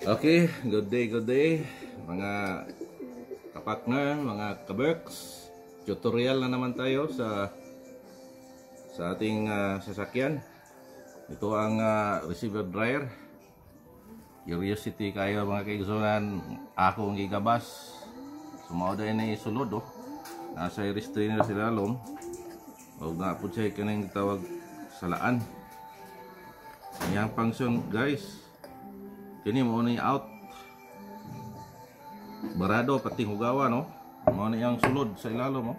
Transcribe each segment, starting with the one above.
Okay, good day mga kapakner, mga kaberks. Tutorial na naman tayo sa ating sasakyan. Ito ang receiver dryer. Curiosity kayo mga kaigsunan, ako ang gigabas. Sumauda na isulod nasa restrainer sila lalom. Huwag na po siya kanang tawag salaan. Yang function guys, kini mo na out barado pati hugawa no, mo na yang sulod sa ilalom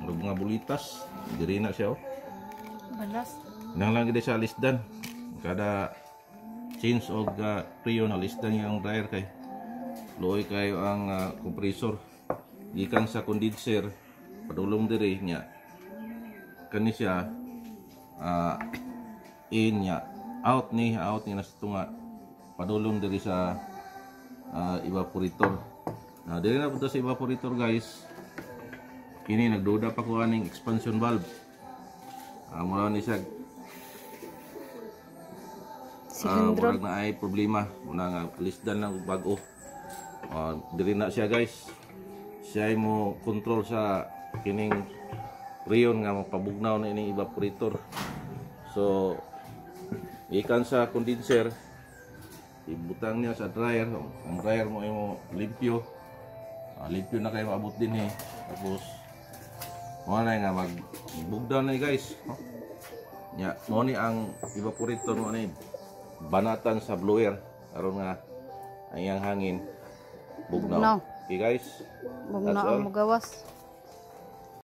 mga bulitas diri na siya balas nang lang gid sa lisdan kada change og priyo na lisdan yung dryer kay luoy kayo ang compressor gikan sa condenser padulong diri nya kani siya in nya out ni na tunga padulong diri sa evaporator. Nah, diri na punta sa evaporator guys. Kini nagduda pa ko aning expansion valve. Mura ni siya murag na ay problema. Muna nga lisdan lang bag-o. Diri na siya guys. Siya mo control sa kining rayon nga mapabugnaw na ining evaporator. So ikan sa condenser ibutang niya sa dryer. Ang dryer mo limpyo. Limpyo na kayo maabot din tapos mo na nga magbugdaw na guys. Nya mo ni ang evaporator mo ni banatan sa blower aron nga ang hangin bugnaw. Okay guys, bugnaw ang mugawas.